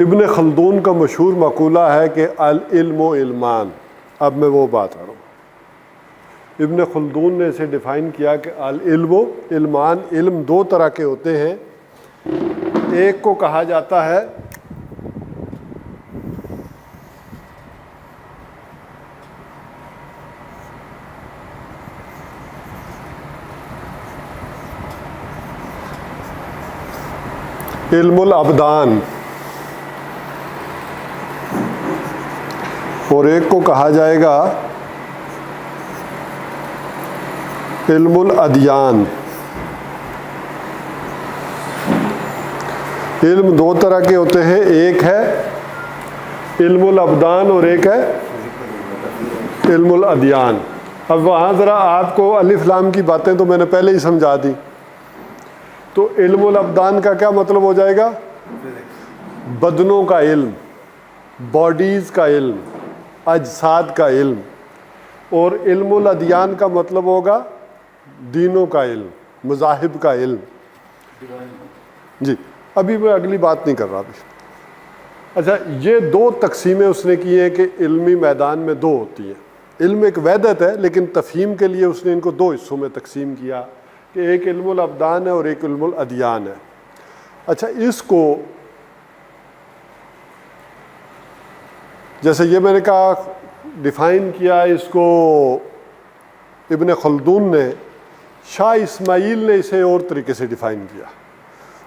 ابن خلدون کا مشہور مقولہ ہے کہ العلم و علمان. اب میں وہ بات کر رہا ہوں. ابن خلدون نے اسے ڈیفائن کیا کہ العلم و علمان، علم دو طرح کے ہوتے ہیں. ایک کو کہا جاتا ہے علم الابدان، اور ایک کو کہا جائے گا علم الادیان. علم دو طرح کے ہوتے ہیں، ایک ہے علم الابدان اور ایک ہے علم الادیان. اب وہاں ذرا آپ کو الف لام کی باتیں تو میں نے پہلے ہی سمجھا دی. تو علم الابدان کا کیا مطلب ہو جائے گا؟ بدنوں کا علم، باڈیز کا علم، اجساد کا علم. اور علم الادیان کا مطلب ہوگا دینوں کا علم، مذاہب کا علم. جی ابھی میں اگلی بات نہیں کر رہا ابھی. اچھا، یہ دو تقسیمیں اس نے کی ہیں کہ علمی میدان میں دو ہوتی ہیں. علم ایک وحدت ہے، لیکن تفہیم کے لیے اس نے ان کو دو حصوں میں تقسیم کیا کہ ایک علم الابدان ہے اور ایک علم الادیان ہے. اچھا، اس کو جیسے یہ میں نے کہا ڈیفائن کیا اس کو ابن خلدون نے، شاہ اسماعیل نے اسے اور طریقے سے ڈیفائن کیا.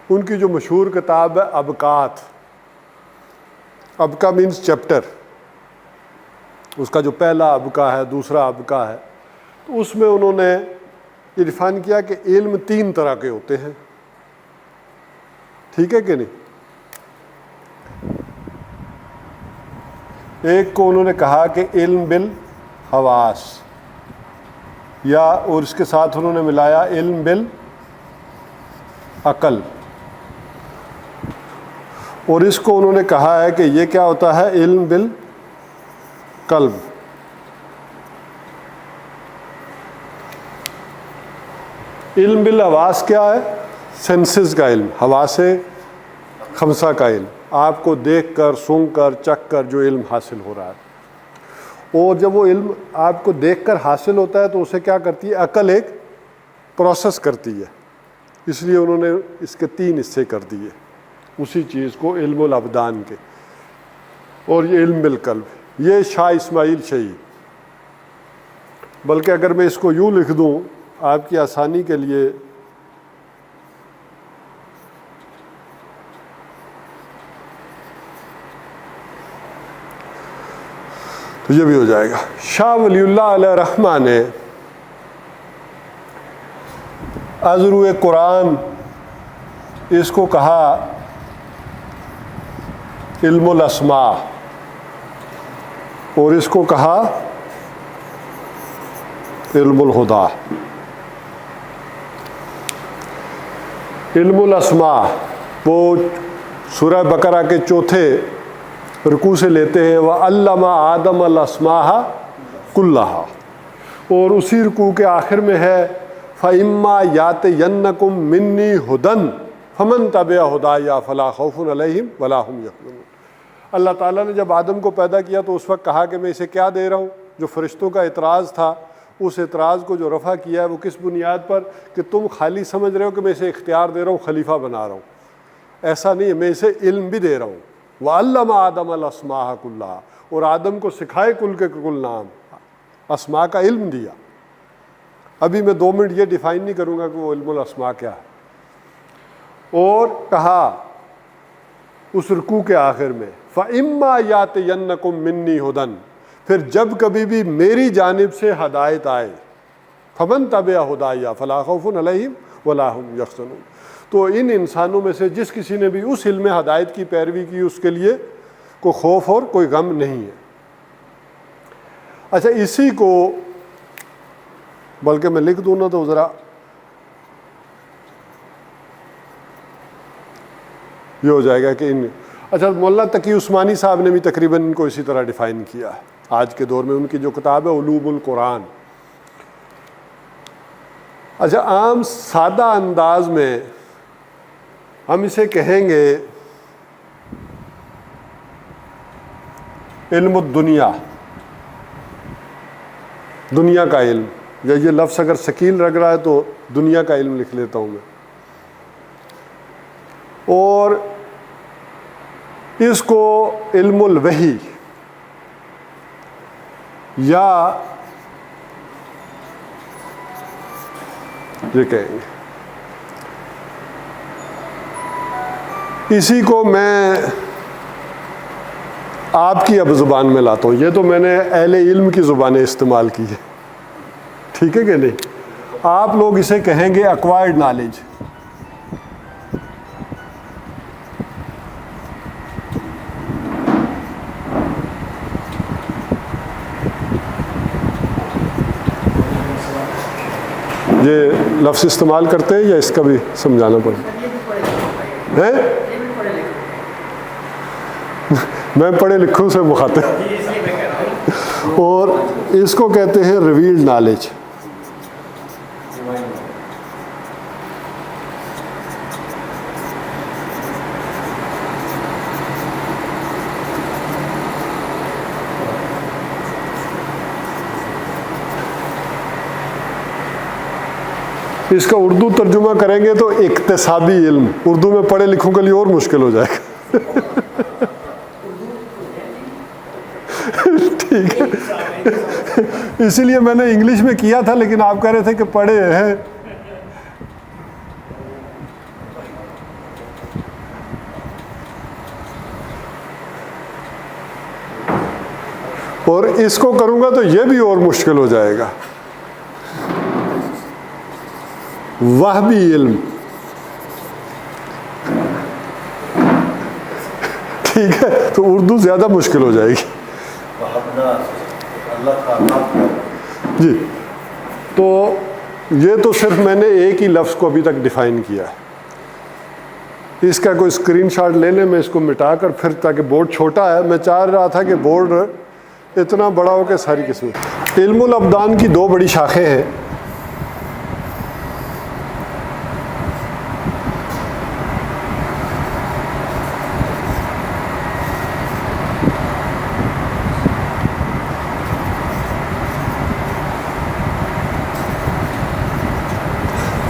ان کی جو مشہور کتاب ہے ابکات، ابکا مینز چیپٹر، اس کا جو پہلا ابکا ہے، دوسرا ابکا ہے، تو اس میں انہوں نے یہ ڈیفائن کیا کہ علم تین طرح کے ہوتے ہیں. ٹھیک ہے کہ نہیں؟ ایک کو انہوں نے کہا کہ علم بالحواس، یا اور اس کے ساتھ انہوں نے ملایا علم بالعقل. اور اس کو انہوں نے کہا ہے کہ یہ کیا ہوتا ہے؟ علم بالقلب. علم بالحواس کیا ہے؟ سینسز کا علم، حواس خمسہ کا علم، آپ کو دیکھ کر، سن کر، چکھ کر جو علم حاصل ہو رہا ہے. اور جب وہ علم آپ کو دیکھ کر حاصل ہوتا ہے تو اسے کیا کرتی ہے؟ عقل ایک پروسیس کرتی ہے. اس لیے انہوں نے اس کے تین حصے کر دیے اسی چیز کو، علم الابدان کے. اور یہ علم بالقلب، یہ شاہ اسماعیل شہید. بلکہ اگر میں اس کو یوں لکھ دوں آپ کی آسانی کے لیے، تو یہ بھی ہو جائے گا. شاہ ولی اللہ علیہ رحمہ نے ازروِ قرآن اس کو کہا علم الاسماء، اور اس کو کہا علم الہدا. علم الاسماء وہ سورہ بقرہ کے چوتھے رکوع سے لیتے ہیں، وَعَلَّمَ آدَمَ الْأَسْمَاءَ كُلَّهَا، اور اسی رکوع کے آخر میں ہے فَإِمَّا يَأْتِيَنَّكُم مِّنِّي هُدًى فَمَن تَبِعَ هُدَايَ فَلَا خَوْفٌ عَلَيْهِمْ وَلَا هُمْ يَحْزَنُونَ. اللہ تعالیٰ نے جب آدم کو پیدا کیا تو اس وقت کہا کہ میں اسے کیا دے رہا ہوں؟ جو فرشتوں کا اعتراض تھا، اس اعتراض کو جو رفع کیا ہے وہ کس بنیاد پر؟ کہ تم خالی سمجھ رہے ہو کہ میں اسے اختیار دے رہا ہوں، خلیفہ بنا رہا ہوں. ایسا نہیں ہے، میں اسے علم بھی دے رہا ہوں. وَعَلَّمَ آدَمَ الْأَسْمَاءَ كُلَّهَا، اور آدم کو سکھائے کل کے کل نام، اسماء کا علم دیا. ابھی میں 2 منٹ یہ ڈیفائن نہیں کروں گا کہ وہ علم الاسماء کیا ہے. اور کہا اس رکوع کے آخر میں فَإِمَّا يَأْتِيَنَّكُم مِّنِّي هُدًى، پھر جب کبھی بھی میری جانب سے ہدایت آئے، فَمَن تَبِعَ هُدَايَ فَلَا خَوْفٌ عَلَيْهِمْ وَلَا هُمْ يَحْزَنُونَ. تو ان انسانوں میں سے جس کسی نے بھی اس علم ہدایت کی پیروی کی، اس کے لیے کوئی خوف اور کوئی غم نہیں ہے. اچھا، اسی کو بلکہ میں لکھ دوں نا تو ذرا یہ ہو جائے گا کہ اچھا، مولانا تقی عثمانی صاحب نے بھی تقریباً ان کو اسی طرح ڈیفائن کیا ہے. آج کے دور میں ان کی جو کتاب ہے علوم القرآن. اچھا، عام سادہ انداز میں ہم اسے کہیں گے علم الدنیا، دنیا کا علم، یا یہ لفظ اگر ثقیل لگ رہا ہے تو دنیا کا علم لکھ لیتا ہوں میں. اور اس کو علم الوحی یا یہ کہیں گے. اسی کو میں آپ کی اب زبان میں لاتا ہوں. یہ تو میں نے اہل علم کی زبانیں استعمال کی ہے، ٹھیک ہے کہ نہیں؟ آپ لوگ اسے کہیں گے ایکوائرڈ نالج. یہ لفظ استعمال کرتے ہیں یا اس کا بھی سمجھانا پڑے گا؟ میں پڑھے لکھوں سے مخاطب. اور اس کو کہتے ہیں ریویلڈ نالج. اس کا اردو ترجمہ کریں گے تو اقتصابی علم. اردو میں پڑھے لکھوں کے لیے اور مشکل ہو جائے گا. ٹھیک ہے، اسی لیے میں نے انگلش میں کیا تھا، لیکن آپ کہہ رہے تھے کہ پڑھے ہیں. اور اس کو کروں گا تو یہ بھی اور مشکل ہو جائے گا. وہبی علم، ٹھیک ہے، تو اردو زیادہ مشکل ہو جائے گی. جی، تو یہ تو صرف میں نے ایک ہی لفظ کو ابھی تک ڈیفائن کیا ہے. اس کا کوئی اسکرین شاٹ لے لیں، میں اس کو مٹا کر پھر، تاکہ بورڈ چھوٹا ہے، میں چاہ رہا تھا کہ بورڈ اتنا بڑا ہو کہ ساری قسمیں. علم الابدان کی دو بڑی شاخیں ہیں.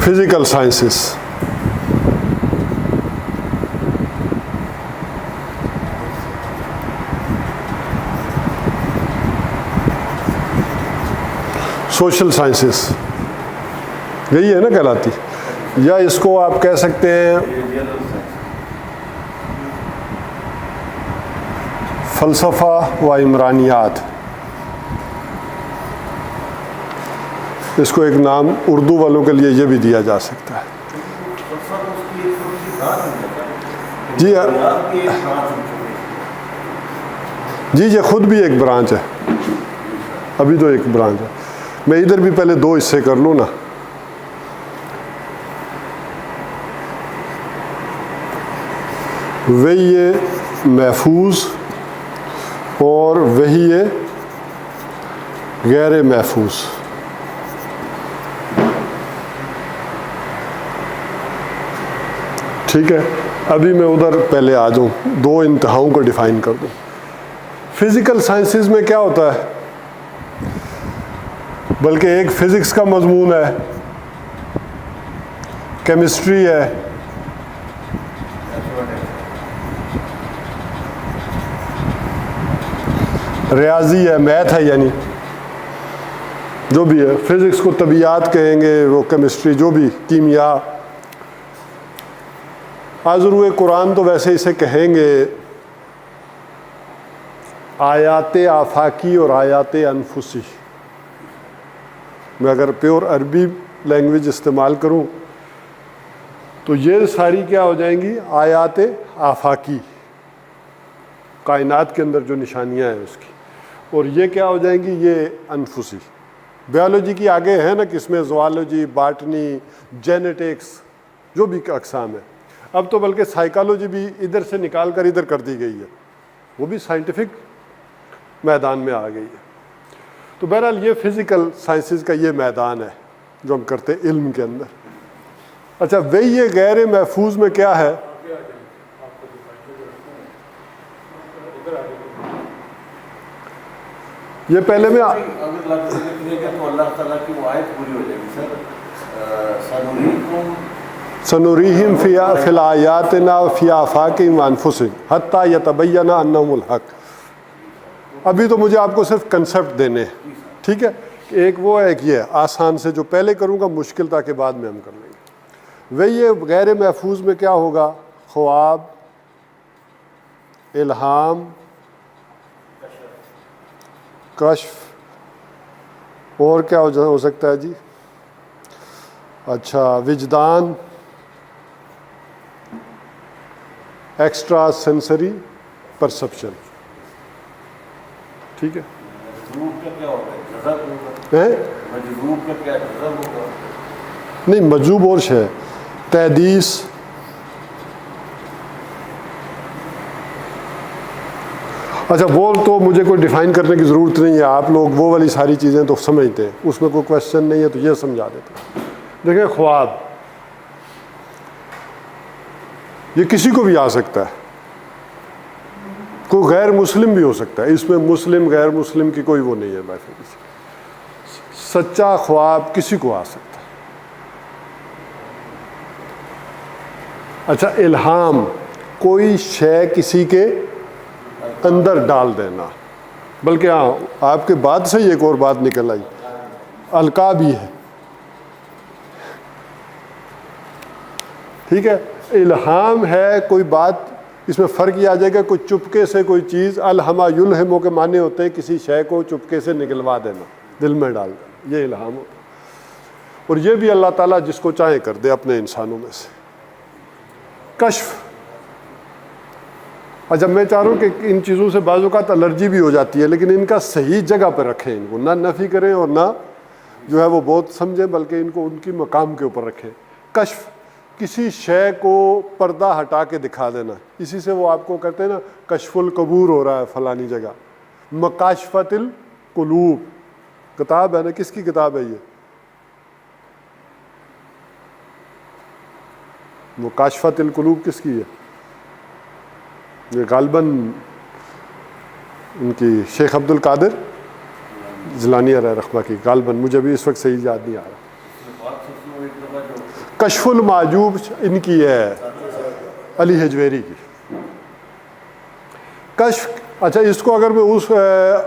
فزیکل سائنسز، سوشل سائنسز، یہی ہے نا کہلاتی. یا اس کو آپ کہہ سکتے ہیں فلسفہ و عمرانیات. اس کو ایک نام اردو والوں کے لیے یہ بھی دیا جا سکتا ہے. جی جی، یہ خود بھی ایک برانچ ہے. ابھی تو ایک برانچ ہے. میں ادھر بھی پہلے دو حصے کر لوں نا. وہی محفوظ اور وہی غیر محفوظ. ٹھیک ہے، ابھی میں ادھر پہلے آ جاؤں، دو انتہاؤں کو ڈیفائن کر دوں. فزیکل سائنسز میں کیا ہوتا ہے؟ بلکہ ایک فزکس کا مضمون ہے، کیمسٹری ہے، ریاضی ہے، میتھ ہے، یعنی جو بھی ہے. فزکس کو طبیعیات کہیں گے، وہ کیمسٹری جو بھی، کیمیا. حاضر قرآن تو ویسے اسے کہیں گے آیات آفاقی اور آیات انفسی. میں اگر پیور عربی لینگویج استعمال کروں تو یہ ساری کیا ہو جائیں گی؟ آیات آفاقی، کائنات کے اندر جو نشانیاں ہیں اس کی. اور یہ کیا ہو جائیں گی؟ یہ انفسی. بیالوجی کی آگے ہے نا قسمیں، زوالوجی، باٹنی، جینیٹکس، جو بھی اقسام ہے. اب تو بلکہ سائیکالوجی بھی ادھر سے نکال کر ادھر کر دی گئی ہے، وہ بھی سائنٹیفک میدان میں آ گئی ہے. تو بہرحال یہ فزیکل سائنسز کا یہ میدان ہے جو ہم کرتے ہیں علم کے اندر. اچھا، وہی یہ غیر محفوظ میں کیا ہے؟ یہ پہلے میں اگر لگے تو اللہ تعالیٰ کی وہ آیت پوری ہو جائے گی سر. سنریہم فی الآیاتنا فی آفاقہم وانفسہم حتی یتبین انہم الحق. ابھی تو مجھے آپ کو صرف کنسپٹ دینے ہیں, ٹھیک ہے. ایک وہ ہے, ایک یہ آسان سے جو پہلے کروں گا, مشکل تاکہ بعد میں ہم کر لیں گے. وہی یہ غیر محفوظ میں کیا ہوگا؟ خواب, الہام, کشف, اور کیا ہو سکتا ہے جی؟ اچھا, وجدان, ایکسٹرا سینسری پرسپشن. ٹھیک ہے. مجذوب کا کیا ہوگا؟ جذب ہوگا. مجذوب کا کیا جذب ہوگا؟ نہیں, مجذوب اور شے. تحدیث, اچھا وہ تو مجھے کوئی ڈیفائن کرنے کی ضرورت نہیں ہے, آپ لوگ وہ والی ساری چیزیں تو سمجھتے ہیں, اس میں کوئی کوشچن نہیں ہے, تو یہ سمجھا دیتے ہیں. دیکھیں, خواب یہ کسی کو بھی آ سکتا ہے, کوئی غیر مسلم بھی ہو سکتا ہے, اس میں مسلم غیر مسلم کی کوئی وہ نہیں ہے بھائی. سچا خواب کسی کو آ سکتا ہے. اچھا, الہام کوئی شے کسی کے اندر ڈال دینا, بلکہ ہاں آپ کے بعد سے ایک اور بات نکل آئی, القاء بھی ہے. ٹھیک ہے, الہام ہے کوئی بات, اس میں فرق یہ آ جائے گا, کوئی چپکے سے کوئی چیز, الہما یلہمو کے معنی ہوتے ہیں کسی شے کو چپکے سے نکلوا دینا, دل میں ڈال دینا, یہ الہام ہوتا ہے. اور یہ بھی اللہ تعالیٰ جس کو چاہے کر دے اپنے انسانوں میں سے. کشف, اچھا میں چاہ رہا ہوں کہ ان چیزوں سے بعض اوقات الرجی بھی ہو جاتی ہے, لیکن ان کا صحیح جگہ پہ رکھیں, ان کو نہ نفی کریں اور نہ جو ہے وہ بہت سمجھیں, بلکہ ان کو ان کی مقام کے اوپر رکھیں. کشف کسی شے کو پردہ ہٹا کے دکھا دینا, اسی سے وہ آپ کو کہتے ہیں نا کشف القبور ہو رہا ہے فلانی جگہ. مکاشفت القلوب کتاب ہے نا, کس کی کتاب ہے یہ؟ مکاشفت القلوب کس کی ہے؟ یہ غالباً ان کی شیخ عبد القادر جیلانی رحمہ کی, غالباً, مجھے بھی اس وقت صحیح یاد نہیں آ رہا. کشف المعجوب ان کی ہے, علی حجویری کی. کشف, اچھا اس کو اگر میں اس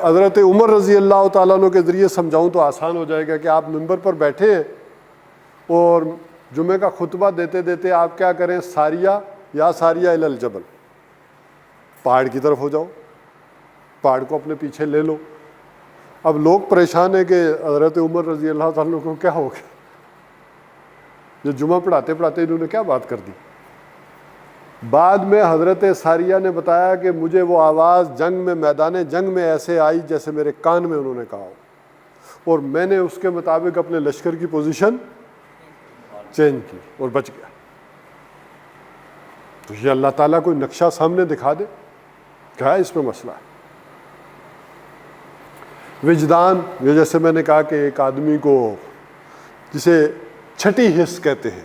حضرت عمر رضی اللہ تعالیٰ عنہ کے ذریعے سمجھاؤں تو آسان ہو جائے گا کہ آپ منبر پر بیٹھے ہیں اور جمعے کا خطبہ دیتے دیتے آپ کیا کریں, ساریہ یا ساریہ الی الجبل, پہاڑ کی طرف ہو جاؤ, پہاڑ کو اپنے پیچھے لے لو. اب لوگ پریشان ہیں کہ حضرت عمر رضی اللہ تعالیٰ عنہ کو کیا ہو گیا, جو جمعہ پڑھاتے پڑھاتے انہوں نے کیا بات کر دی. بعد میں حضرت ساریہ نے بتایا کہ مجھے وہ آواز جنگ میں, میدان جنگ میں ایسے آئی جیسے میرے کان میں انہوں نے کہا ہو, اور میں نے اس کے مطابق اپنے لشکر کی پوزیشن چینج کی اور بچ گیا. تو یہ اللہ تعالیٰ کوئی نقشہ سامنے دکھا دے, کیا ہے اس میں مسئلہ ہے. وجدان, یہ جیسے میں نے کہا کہ ایک آدمی کو جسے چھٹی حص کہتے ہیں,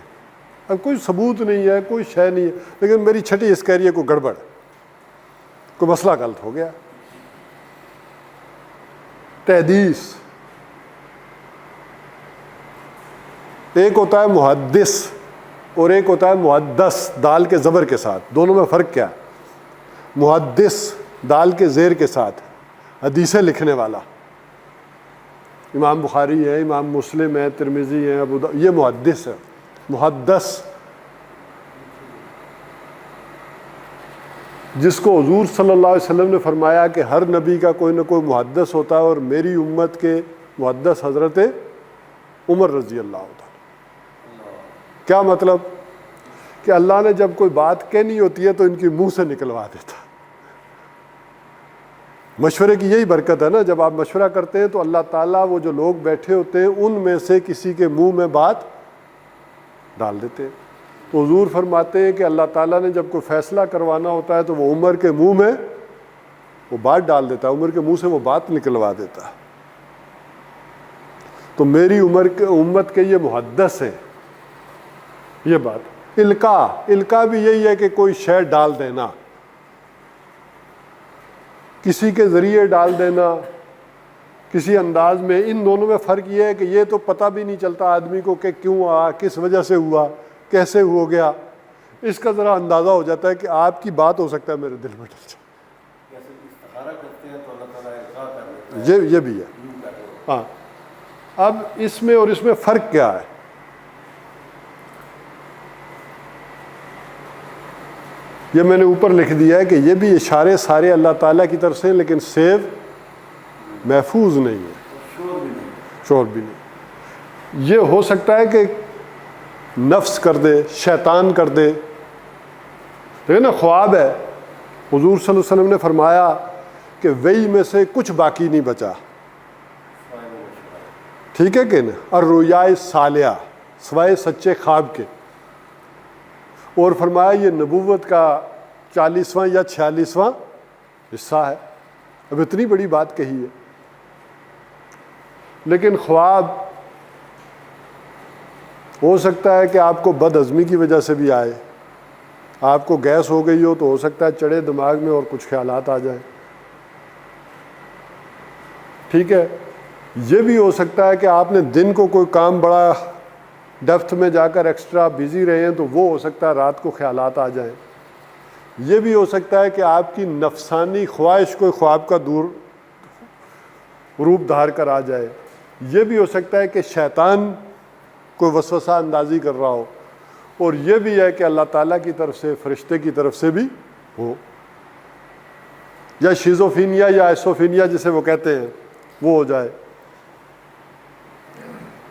اب کوئی ثبوت نہیں ہے, کوئی شے نہیں ہے, لیکن میری چھٹی حص کہہ رہی ہے کوئی گڑبڑ, کوئی مسئلہ غلط ہو گیا. تحدیث, ایک ہوتا ہے محدث اور ایک ہوتا ہے محدث, دال کے زبر کے ساتھ. دونوں میں فرق کیا ہے؟ محدث دال کے زیر کے ساتھ, حدیثیں لکھنے والا, امام بخاری ہے, امام مسلم ہے, ترمذی ہے, ابو داؤد, یہ محدث ہے. محدث جس کو حضور صلی اللہ علیہ وسلم نے فرمایا کہ ہر نبی کا کوئی نہ کوئی محدث ہوتا ہے, اور میری امت کے محدث حضرت عمر رضی اللہ عنہ. کیا مطلب؟ کہ اللہ نے جب کوئی بات کہنی ہوتی ہے تو ان کی منہ سے نکلوا دیتا. مشورے کی یہی برکت ہے نا, جب آپ مشورہ کرتے ہیں تو اللہ تعالیٰ وہ جو لوگ بیٹھے ہوتے ہیں ان میں سے کسی کے منہ میں بات ڈال دیتے ہیں. تو حضور فرماتے ہیں کہ اللہ تعالیٰ نے جب کوئی فیصلہ کروانا ہوتا ہے تو وہ عمر کے منہ میں وہ بات ڈال دیتا ہے, عمر کے منہ سے وہ بات نکلوا دیتا ہے. تو میری عمر کے امت کے یہ محدث ہیں. یہ بات القاء بھی یہی ہے کہ کوئی شے ڈال دینا, کسی کے ذریعے ڈال دینا, کسی انداز میں ان دونوں میں فرق یہ ہے کہ یہ تو پتہ بھی نہیں چلتا آدمی کو کہ کیوں آ، کس وجہ سے ہوا، کیسے ہو گیا، اس کا ذرا اندازہ ہو جاتا ہے کہ آپ کی بات ہو سکتا ہے میرے دل میں ڈل جائے. جیسے استخارہ کرتے ہیں تو اللہ تعالیٰ القاء کر دیتا ہے. یہ بھی ہے. یوں کر دو. ہاں اب اس میں اور اس میں فرق کیا ہے؟ یہ میں نے اوپر لکھ دیا ہے کہ یہ بھی اشارے سارے اللہ تعالیٰ کی طرف سے ہیں، لیکن سیو محفوظ نہیں ہے، شور بھی نہیں. شور بھی نہیں. یہ ہو سکتا ہے کہ نفس کر دے، شیطان کر دے. دیکھیں نا، خواب ہے، حضور صلی اللہ علیہ وسلم نے فرمایا کہ وہی میں سے کچھ باقی نہیں بچا. ٹھیک ہے کہ نا، اور رویائے صالحہ سوائے سچے خواب کے. اور فرمایا یہ نبوت کا 40واں یا 46واں حصہ ہے. اب اتنی بڑی بات کہی ہے، لیکن خواب ہو سکتا ہے کہ آپ کو بد ہضمی کی وجہ سے بھی آئے. آپ کو گیس ہو گئی ہو تو ہو سکتا ہے چڑھے دماغ میں اور کچھ خیالات آ جائیں. ٹھیک ہے. یہ بھی ہو سکتا ہے کہ آپ نے دن کو کوئی کام بڑا ڈیپتھ میں جا کر ایکسٹرا بزی رہے ہیں تو وہ ہو سکتا ہے رات کو خیالات آ جائیں. یہ بھی ہو سکتا ہے کہ آپ کی نفسانی خواہش کوئی خواب کا دور روپ دھار کر آ جائے. یہ بھی ہو سکتا ہے کہ شیطان کوئی وسوسہ اندازی کر رہا ہو. اور یہ بھی ہے کہ اللہ تعالیٰ کی طرف سے، فرشتے کی طرف سے بھی ہو، یا شیزوفینیا یا ایسوفینیا جسے وہ کہتے ہیں وہ ہو جائے.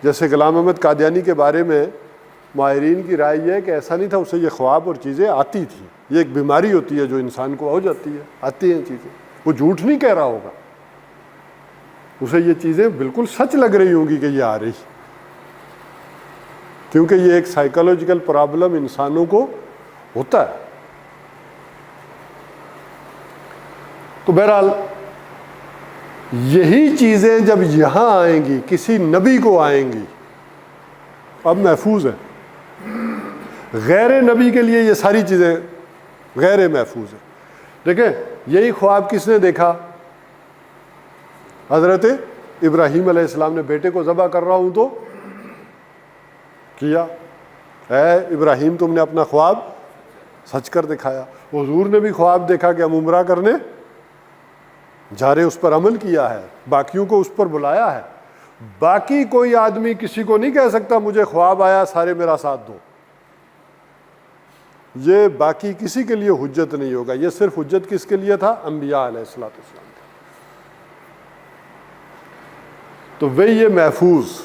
جیسے غلام احمد قادیانی کے بارے میں ماہرین کی رائے یہ ہے کہ ایسا نہیں تھا، اسے یہ خواب اور چیزیں آتی تھیں. یہ ایک بیماری ہوتی ہے جو انسان کو ہو جاتی ہے، آتی ہیں چیزیں. وہ جھوٹ نہیں کہہ رہا ہوگا، اسے یہ چیزیں بالکل سچ لگ رہی ہوں گی کہ یہ آ رہی، کیونکہ یہ ایک سائیکولوجیکل پرابلم انسانوں کو ہوتا ہے. تو بہرحال یہی چیزیں جب یہاں آئیں گی، کسی نبی کو آئیں گی، اب محفوظ ہے. غیر نبی کے لیے یہ ساری چیزیں غیر محفوظ ہیں. دیکھیں یہی خواب کس نے دیکھا؟ حضرت ابراہیم علیہ السلام نے. بیٹے کو ذبح کر رہا ہوں تو کیا، اے ابراہیم تم نے اپنا خواب سچ کر دکھایا. حضور نے بھی خواب دیکھا کہ ہم عمرہ کرنے جا رہے، اس پر عمل کیا ہے، باقیوں کو اس پر بلایا ہے. باقی کوئی آدمی کسی کو نہیں کہہ سکتا مجھے خواب آیا سارے میرا ساتھ دو. یہ باقی کسی کے لیے حجت نہیں ہوگا. یہ صرف حجت کس کے لیے تھا؟ انبیاء علیہ الصلوۃ والسلام. تو وہی یہ محفوظ.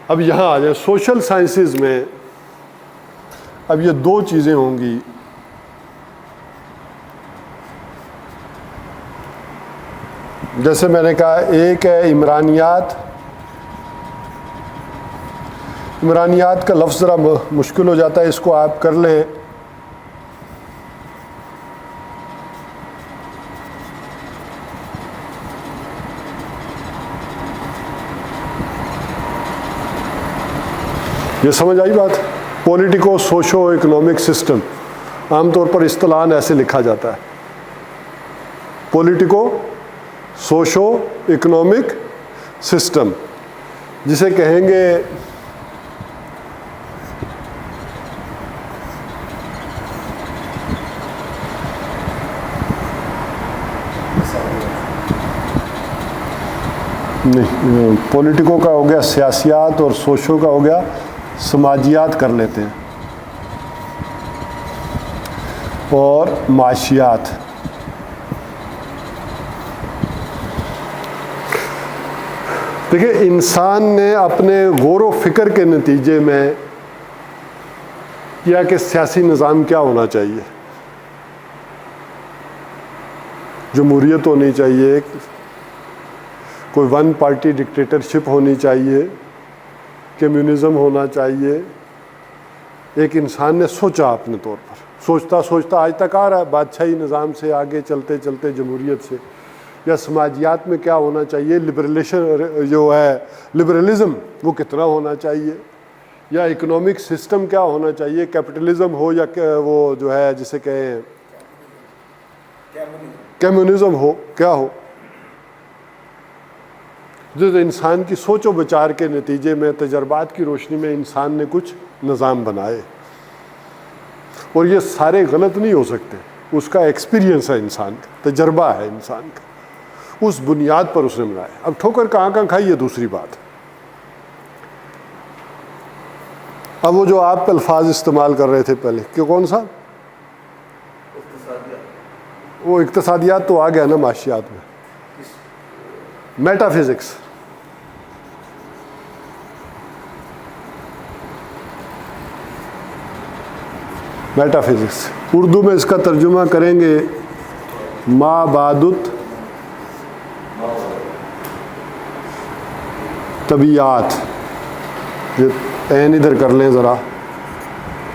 اب یہاں آ جائیں سوشل سائنسز میں. اب یہ دو چیزیں ہوں گی. جیسے میں نے کہا ایک ہے عمرانیات. عمرانیات کا لفظ ذرا مشکل ہو جاتا ہے، اس کو آپ کر لیں. یہ سمجھ آئی بات؟ پولیٹیکو سوشو اکنامک سسٹم عام طور پر اصطلاحاً ایسے لکھا جاتا ہے، پولیٹیکو سوشو اکنامک سسٹم، جسے کہیں گے نہیں، پولیٹیکو کا ہو گیا سیاسیات اور سوشو کا ہو گیا سماجیات کر لیتے ہیں، اور معاشیات. دیکھیں انسان نے اپنے غور و فکر کے نتیجے میں کیا کہ سیاسی نظام کیا ہونا چاہیے. جمہوریت ہونی چاہیے، کوئی ون پارٹی ڈکٹیٹرشپ ہونی چاہیے، کمیونزم ہونا چاہیے. ایک انسان نے سوچا اپنے طور پر، سوچتا سوچتا آج تک آ رہا ہے، بادشاہی نظام سے آگے چلتے چلتے جمہوریت سے. یا سماجیات میں کیا ہونا چاہیے، لبرلیشن جو ہے لبرلزم وہ کتنا ہونا چاہیے، یا اکنامک سسٹم کیا ہونا چاہیے، کیپٹلزم ہو یا وہ جو ہے جسے کہیں کمیونزم ہو کیا ہو، جو انسان کی سوچ و بچار کے نتیجے میں تجربات کی روشنی میں انسان نے کچھ نظام بنائے، اور یہ سارے غلط نہیں ہو سکتے، اس کا ایکسپیرینس ہے انسان کا، تجربہ ہے انسان کا، اس بنیاد پر اس نے بنایا۔ اب ٹھوکر کہاں کہاں کھائی یہ دوسری بات ہے۔ اب وہ جو آپ الفاظ استعمال کر رہے تھے پہلے کہ کون سا، وہ اقتصادیات تو آ گیا نا معاشیات میں، meta physics, meta physics Urdu میں اس کا ترجمہ کریں گے مابعدت طبیعات، این ادھر کر لیں ذرا،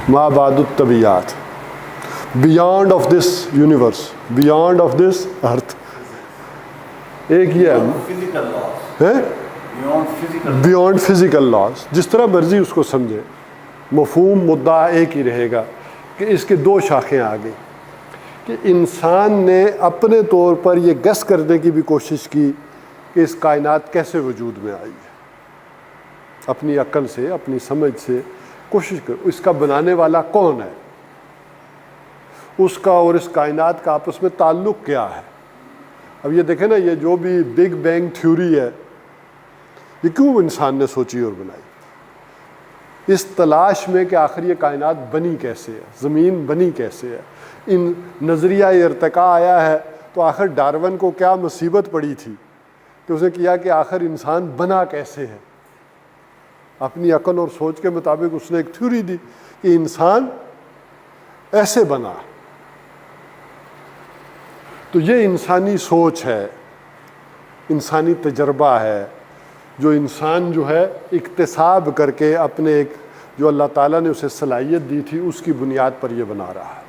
مابعدت طبیعات، beyond of this universe, beyond of this earth, ایک یہ ہے بیانڈ فزیکل لاز، جس طرح مرضی اس کو سمجھے، مفہوم مدعا ایک ہی رہے گا کہ اس کے دو شاخیں آ گئی، کہ انسان نے اپنے طور پر یہ گس کرنے کی بھی کوشش کی کہ اس کائنات کیسے وجود میں آئی ہے، اپنی عقل سے، اپنی سمجھ سے کوشش کر، اس کا بنانے والا کون ہے، اس کا اور اس کائنات کا آپس میں تعلق کیا ہے۔ اب یہ دیکھیں نا، یہ جو بھی بگ بینگ تھیوری ہے، یہ کیوں انسان نے سوچی اور بنائی؟ اس تلاش میں کہ آخر یہ کائنات بنی کیسے ہے، زمین بنی کیسے ہے، ان نظریہ ارتقاء آیا ہے تو آخر ڈارون کو کیا مصیبت پڑی تھی کہ اسے کیا کہ آخر انسان بنا کیسے ہے۔ اپنی عقل اور سوچ کے مطابق اس نے ایک تھیوری دی کہ انسان ایسے بنا۔ تو یہ انسانی سوچ ہے، انسانی تجربہ ہے، جو انسان جو ہے اکتساب کر کے اپنے ایک جو اللہ تعالیٰ نے اسے صلاحیت دی تھی اس کی بنیاد پر یہ بنا رہا ہے۔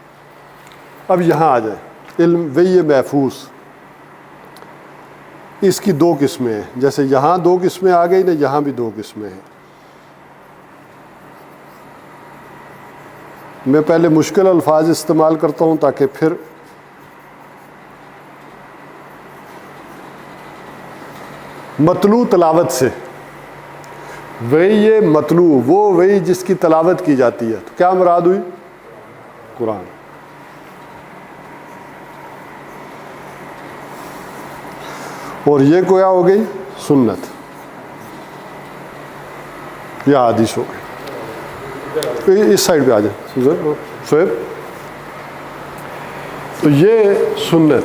اب یہاں آ جائیں، علم وی محفوظ، اس کی دو قسمیں ہیں، جیسے یہاں دو قسمیں آ گئی نا، یہاں بھی دو قسمیں ہیں۔ میں پہلے مشکل الفاظ استعمال کرتا ہوں تاکہ پھر مطلوع تلاوت سے، وہی یہ مطلوع، وہ وہی جس کی تلاوت کی جاتی ہے، تو کیا مراد ہوئی؟ قرآن۔ اور یہ کیا ہو گئی؟ سنت یا حدیث ہو گئی۔ اس سائڈ پہ آ جائیں شعیب، تو یہ سنت،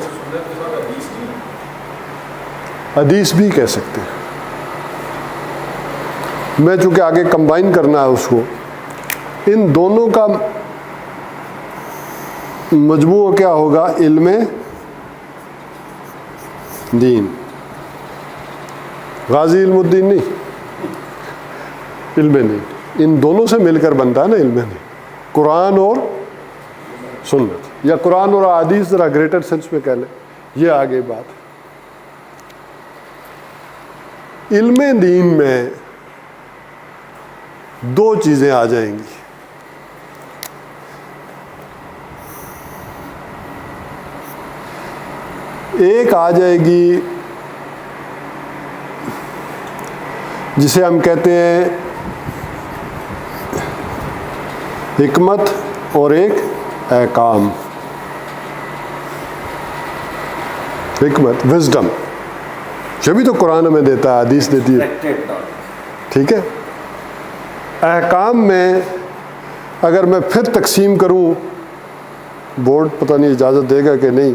حدیث بھی کہہ سکتے ہیں۔ میں چونکہ آگے کمبائن کرنا ہے اس کو، ان دونوں کا مجموعہ کیا ہوگا؟ علم دین، غازی علم الدین نہیں، علم دین، ان دونوں سے مل کر بنتا ہے نا علم دین، قرآن اور سنت، یا قرآن اور حدیث ذرا گریٹر سینس میں کہہ لیں۔ یہ آگے بات، علم دین میں دو چیزیں آ جائیں گی، ایک آ جائے گی جسے ہم کہتے ہیں حکمت، اور ایک احکام۔ حکمت، وزڈم، یہ بھی تو قرآن ہمیں دیتا ہے، حدیث دیتی ہے، ٹھیک ہے۔ احکام میں اگر میں پھر تقسیم کروں، بورڈ پتہ نہیں اجازت دے گا کہ نہیں،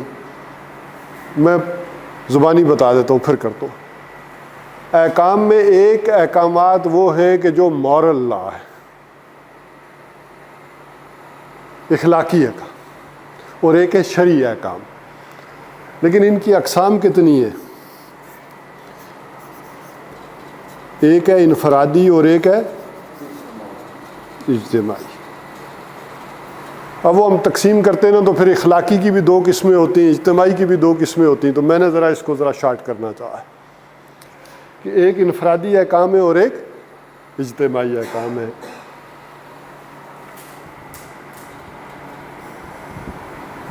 میں زبانی بتا دیتا ہوں پھر کرتا ہوں۔ احکام میں ایک احکامات وہ ہیں کہ جو مورل لا ہے، اخلاقی احکام، اور ایک ہے شرعی احکام۔ لیکن ان کی اقسام کتنی ہیں؟ ایک ہے انفرادی اور ایک ہے اجتماعی۔ اب وہ ہم تقسیم کرتے ہیں نا، تو پھر اخلاقی کی بھی دو قسمیں ہوتی ہیں، اجتماعی کی بھی دو قسمیں ہوتی ہیں، تو میں نے ذرا اس کو ذرا شارٹ کرنا چاہا ہے کہ ایک انفرادی احکام ہے اور ایک اجتماعی احکام ہے۔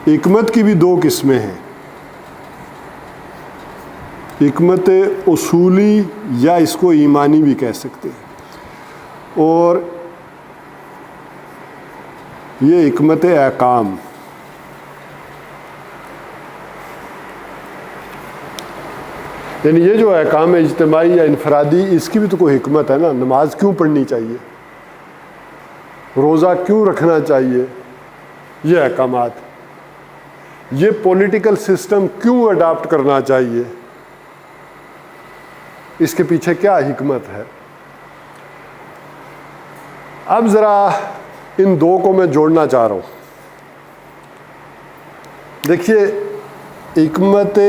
حکمت کی بھی دو قسمیں ہیں، حکمت اصولی یا اس کو ایمانی بھی کہہ سکتے ہیں، اور یہ حکمت احکام. یعنی یہ جو احکام اجتماعی یا انفرادی، اس کی بھی تو کوئی حکمت ہے نا. نماز کیوں پڑھنی چاہیے، روزہ کیوں رکھنا چاہیے، یہ احکامات. یہ پولیٹیکل سسٹم کیوں اڈاپٹ کرنا چاہیے، اس کے پیچھے کیا حکمت ہے. اب ذرا ان دو کو میں جوڑنا چاہ رہا ہوں. دیکھیے، حکمت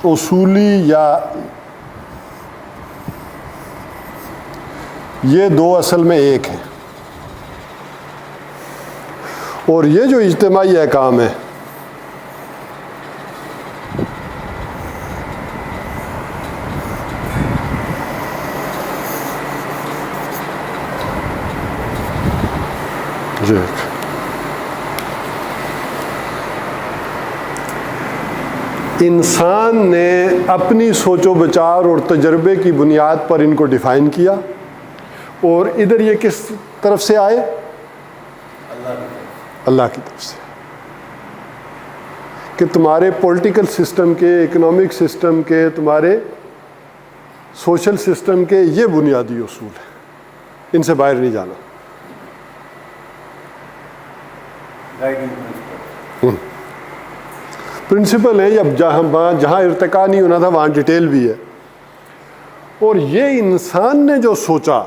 اصولی یا یہ دو اصل میں ایک ہیں، اور یہ جو اجتماعی احکام ہے جی، انسان نے اپنی سوچ و بچار اور تجربے کی بنیاد پر ان کو ڈیفائن کیا، اور ادھر یہ کس طرف سے آئے، اللہ کی طرف سے، کہ تمہارے پولیٹیکل سسٹم کے، اکنامک سسٹم کے، تمہارے سوشل سسٹم کے یہ بنیادی اصول ہیں، ان سے باہر نہیں جانا. پرنسپل ہے، اب جہاں ارتقا نہیں ہونا تھا وہاں ڈیٹیل بھی ہے. اور یہ انسان نے جو سوچا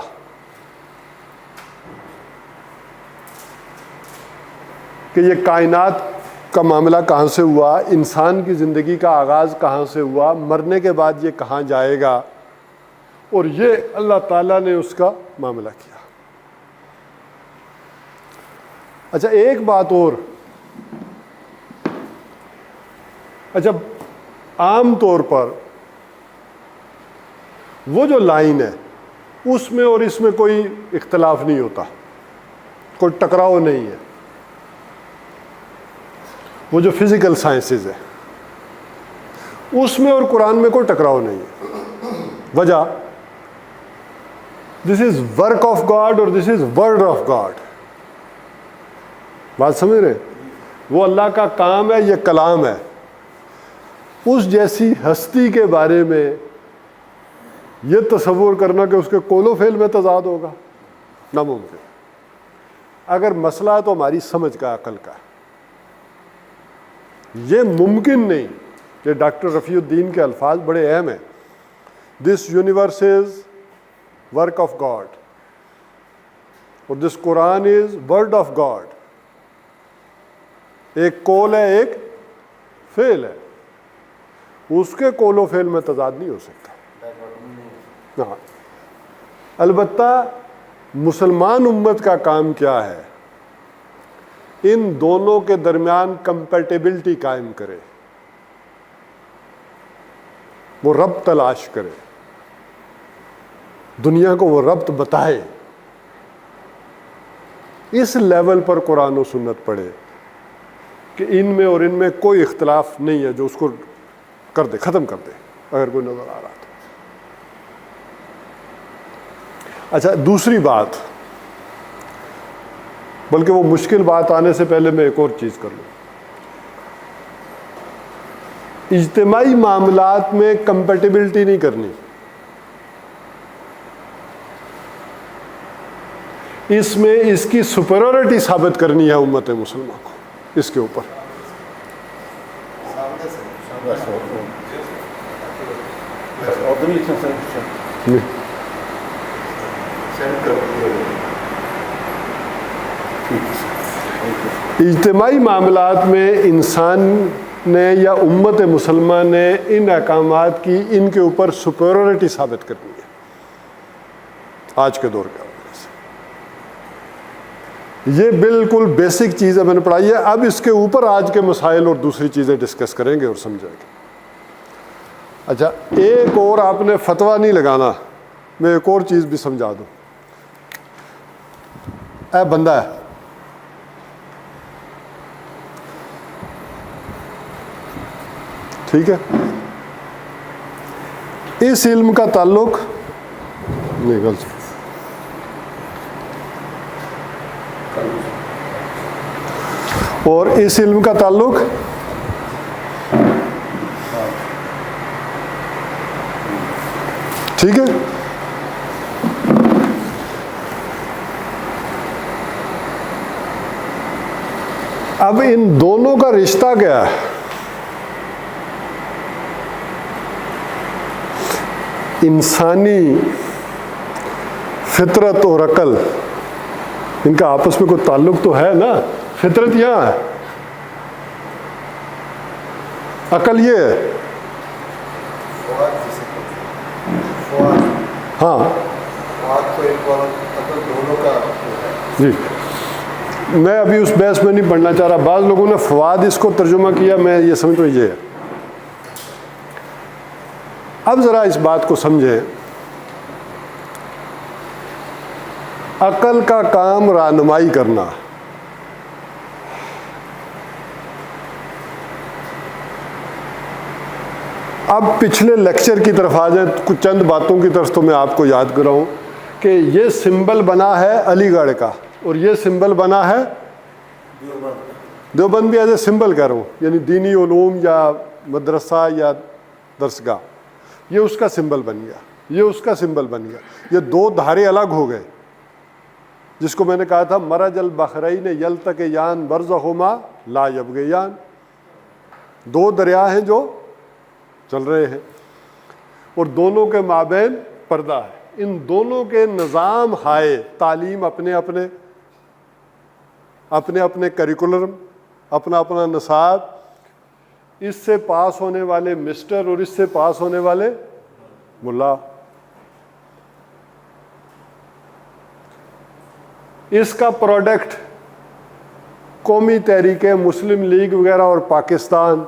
کہ یہ کائنات کا معاملہ کہاں سے ہوا، انسان کی زندگی کا آغاز کہاں سے ہوا، مرنے کے بعد یہ کہاں جائے گا، اور یہ اللہ تعالیٰ نے اس کا معاملہ کیا. اچھا، ایک بات اور. اچھا، عام طور پر وہ جو لائن ہے اس میں اور اس میں کوئی اختلاف نہیں ہوتا، کوئی ٹکراؤ نہیں ہے. وہ جو فزیکل سائنسز ہے اس میں اور قرآن میں کوئی ٹکراؤ نہیں ہے. وجہ، دس از ورک آف گاڈ اور دس از ورڈ آف گاڈ. بات سمجھ رہے؟ وہ اللہ کا کام ہے، یہ کلام ہے. اس جیسی ہستی کے بارے میں یہ تصور کرنا کہ اس کے قول و فعل میں تضاد ہوگا، ناممکن. اگر مسئلہ ہے تو ہماری سمجھ کا، عقل کا. یہ ممکن نہیں. کہ ڈاکٹر رفیع الدین کے الفاظ بڑے اہم ہیں. This universe is work of God اور دس قرآن از ورڈ آف گاڈ. ایک قول ہے، ایک فعل ہے، اس کے قول و فعل میں تضاد نہیں ہو سکتا. ہاں، البتہ مسلمان امت کا کام کیا ہے، ان دونوں کے درمیان کمپیٹیبلٹی قائم کرے، وہ ربط تلاش کرے، دنیا کو وہ ربط بتائے. اس لیول پر قرآن و سنت پڑھے کہ ان میں اور ان میں کوئی اختلاف نہیں ہے، جو اس کو کر دے، ختم کر دے اگر کوئی نظر آ رہا تو. اچھا، دوسری بات، بلکہ وہ مشکل بات آنے سے پہلے میں ایک اور چیز کر لوں. اجتماعی معاملات میں کمپیٹیبلٹی نہیں کرنی. اس میں اس کی سپیریورٹی ثابت کرنی ہے امت مسلمہ کو اس کے اوپر. اجتماعی معاملات میں انسان نے یا امت مسلمہ نے ان احکامات کی ان کے اوپر سپیریورٹی ثابت کرنی ہے آج کے دور کے حوالے سے. یہ بالکل بیسک چیز ہے، میں نے پڑھائی ہے. اب اس کے اوپر آج کے مسائل اور دوسری چیزیں ڈسکس کریں گے اور سمجھیں گے. اچھا، ایک اور آپ نے فتویٰ نہیں لگانا، میں ایک اور چیز بھی سمجھا دوں. اے بندہ ہے، ٹھیک ہے. اس علم کا تعلق نکل اور اس علم کا تعلق ٹھیک ہے. اب ان دونوں کا رشتہ کیا ہے؟ انسانی فطرت اور عقل، ان کا آپس میں کوئی تعلق تو ہے نا. فطرت یہاں ہے، عقل یہ ہے. ہاں جی، میں ابھی اس بحث میں نہیں پڑھنا چاہ رہا. بعض لوگوں نے فواد اس کو ترجمہ کیا، میں یہ سمجھتا ہوں یہ ہے. اب ذرا اس بات کو سمجھیں. عقل کا کام رہنمائی کرنا. اب پچھلے لیکچر کی طرف آ جائیں، کچھ چند باتوں کی طرف تو میں آپ کو یاد کراؤں کہ یہ سمبل بنا ہے علی گڑھ کا اور یہ سمبل بنا ہے دیوبند بھی ایز اے سمبل کہہ رہا ہوں، یعنی دینی علوم یا مدرسہ یا درسگاہ. یہ اس کا سمبل بن گیا، یہ اس کا سمبل بن گیا. یہ دو دھارے الگ ہو گئے، جس کو میں نے کہا تھا مرج البحرین یلتقیان برزخہما لا یبغیان. دو دریا ہیں جو چل رہے ہیں اور دونوں کے مابین پردہ ہے. ان دونوں کے نظام ہائے تعلیم اپنے اپنے کریکولم، اپنا اپنا نصاب، اس سے پاس ہونے والے مسٹر اور اس سے پاس ہونے والے ملا. اس کا پروڈکٹ قومی تحریکیں، مسلم لیگ وغیرہ اور پاکستان.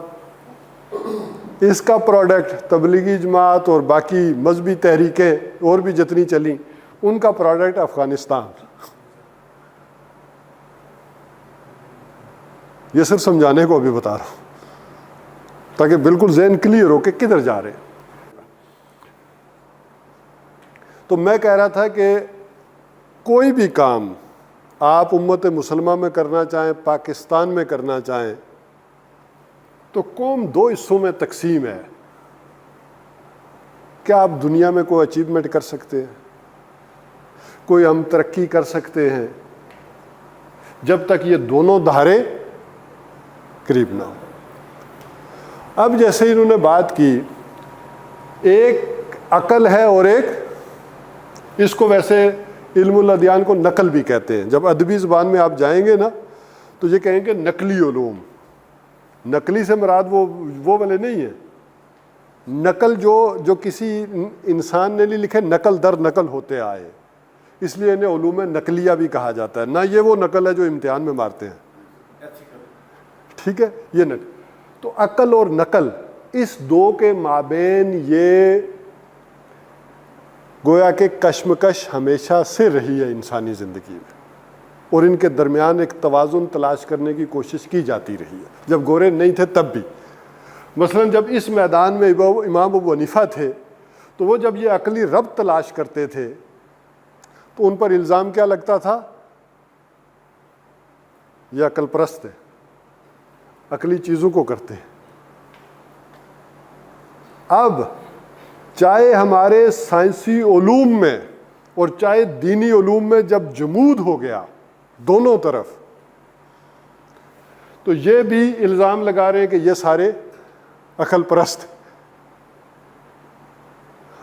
اس کا پروڈکٹ تبلیغی جماعت اور باقی مذہبی تحریکیں اور بھی جتنی چلیں، ان کا پروڈکٹ افغانستان. یہ صرف سمجھانے کو ابھی بتا رہا ہوں تاکہ بالکل ذہن کلیئر ہو کہ کدھر جا رہے ہیں. تو میں کہہ رہا تھا کہ کوئی بھی کام آپ امت مسلمہ میں کرنا چاہیں، پاکستان میں کرنا چاہیں، تو قوم دو حصوں میں تقسیم ہے. کیا آپ دنیا میں کوئی اچیومنٹ کر سکتے ہیں، کوئی ہم ترقی کر سکتے ہیں جب تک یہ دونوں دھارے قریب نہ ہو. اب جیسے انہوں نے بات کی، ایک عقل ہے اور ایک، اس کو ویسے علم الادیان کو نقل بھی کہتے ہیں. جب ادبی زبان میں آپ جائیں گے نا تو یہ کہیں گے نقلی علوم. نقلی سے مراد وہ والے نہیں ہیں. نقل جو کسی انسان نے نہیں لکھے، نقل در نقل ہوتے آئے، اس لیے انہیں علوم نقلیہ بھی کہا جاتا ہے. نہ یہ وہ نقل ہے جو امتحان میں مارتے ہیں، ٹھیک ہے. یہ نقل تو عقل اور نقل، اس دو کے مابین یہ گویا کہ کشمکش ہمیشہ سے رہی ہے انسانی زندگی میں، اور ان کے درمیان ایک توازن تلاش کرنے کی کوشش کی جاتی رہی ہے. جب گورے نہیں تھے تب بھی. مثلا جب اس میدان میں امام ابو حنیفہ تھے تو وہ جب یہ عقلی ربط تلاش کرتے تھے تو ان پر الزام کیا لگتا تھا؟ یہ عقل پرست ہے، عقلی چیزوں کو کرتے ہیں. اب چاہے ہمارے سائنسی علوم میں اور چاہے دینی علوم میں جب جمود ہو گیا دونوں طرف، تو یہ بھی الزام لگا رہے ہیں کہ یہ سارے عقل پرست.